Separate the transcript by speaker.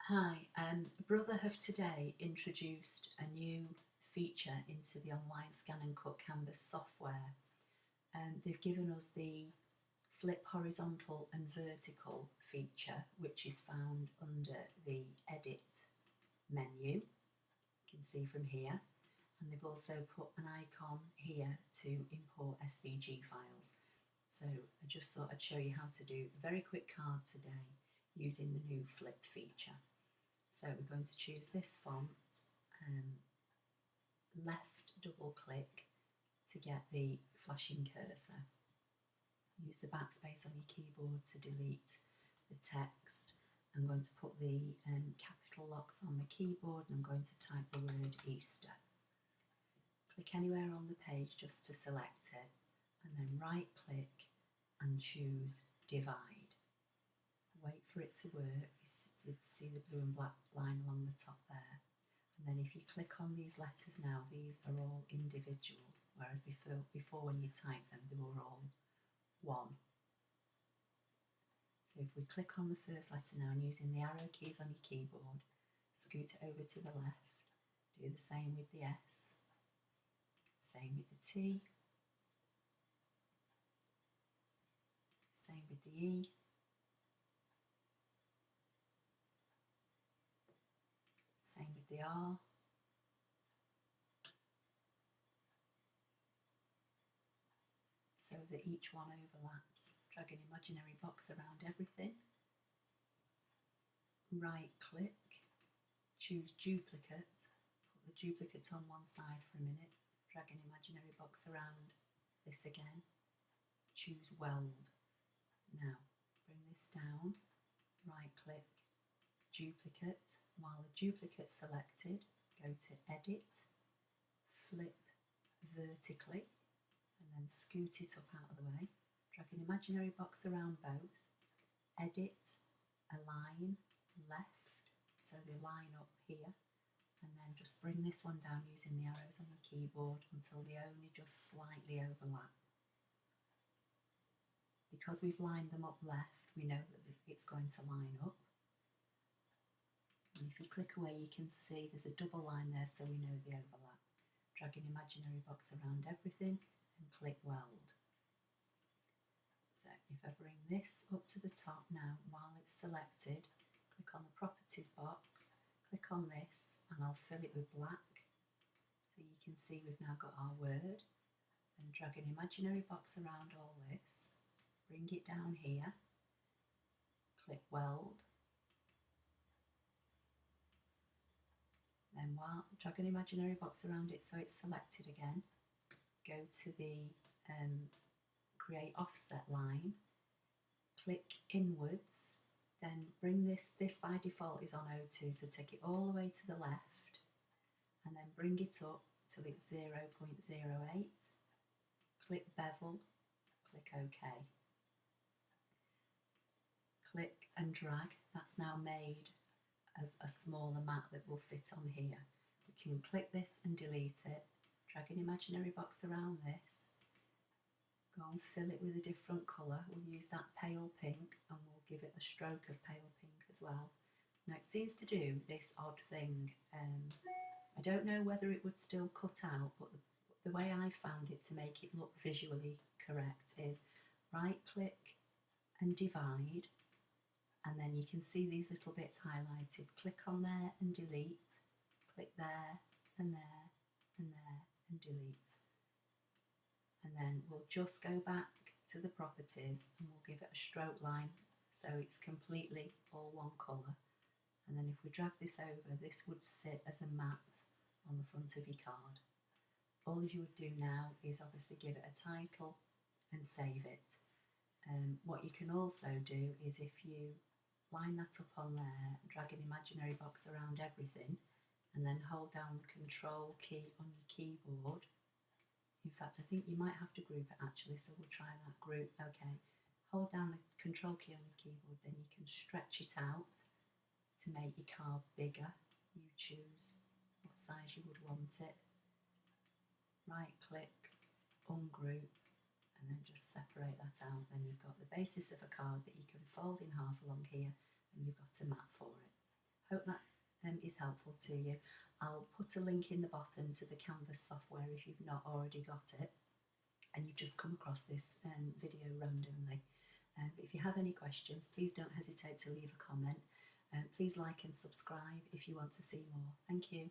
Speaker 1: Hi, Brother have today introduced a new feature into the online ScanNCut Canvas software. They've given us the flip horizontal and vertical feature, which is found under the Edit menu. You can see from here. And they've also put an icon here to import SVG files. So I just thought I'd show you how to do a very quick card today using the new flip feature. So we're going to choose this font, left double click to get the flashing cursor. Use the backspace on your keyboard to delete the text. I'm going to put the capital locks on my keyboard and I'm going to type the word Easter. Click anywhere on the page just to select it and then right click and choose Divide. Wait for it to work. You see the blue and black line along the top there. And then if you click on these letters now, these are all individual, whereas before when you typed them, they were all one. So if we click on the first letter now and using the arrow keys on your keyboard, scoot it over to the left, do the same with the S, same with the T, same with the E, same with the R, so that each one overlaps. Drag an imaginary box around everything. Right click, choose duplicate, put the duplicate on one side for a minute, drag an imaginary box around this again, choose weld. Now bring this down, right click, duplicate. While the duplicate's selected, go to Edit, flip vertically, and then scoot it up out of the way. Drag an imaginary box around both, edit, align, left, so they line up here, and then just bring this one down using the arrows on your keyboard until they only just slightly overlap. Because we've lined them up left, we know that it's going to line up. And if you click away, you can see there's a double line there, so we know they overlap. Drag an imaginary box around everything and click weld. So if I bring this up to the top now, while it's selected, click on the properties box, click on this, and I'll fill it with black. So you can see we've now got our word. Then drag an imaginary box around all this, bring it down here, click weld. Then drag an imaginary box around it so it's selected again. Go to the create offset line, click inwards, then bring this by default is on O2, so take it all the way to the left and then bring it up till it's 0.08, click bevel, click OK. Click and drag, that's now made as a smaller mat that will fit on here. We can click this and delete it, drag an imaginary box around this, go and fill it with a different colour. We'll use that pale pink and we'll give it a stroke of pale pink as well. Now it seems to do this odd thing. I don't know whether it would still cut out, but the way I found it to make it look visually correct is right click and divide, and then you can see these little bits highlighted. Click on there and delete, click there and there and there and delete. And then we'll just go back to the properties and we'll give it a stroke line so it's completely all one colour. And then if we drag this over, this would sit as a mat on the front of your card. All you would do now is obviously give it a title and save it. What you can also do is if you line that up on there, drag an imaginary box around everything, and then hold down the Control key on your keyboard. In fact, I think you might have to group it actually, so we'll try that group. Okay, hold down the Control key on your keyboard, then you can stretch it out to make your card bigger. You choose what size you would want it. Right click, ungroup, and then just separate that out. Then you've got the basis of a card that you can fold in half along here, and you've got a mat for it. Hope that is helpful to you. I'll put a link in the bottom to the Canvas software if you've not already got it and you've just come across this video randomly. But if you have any questions, please don't hesitate to leave a comment. Please like and subscribe if you want to see more. Thank you.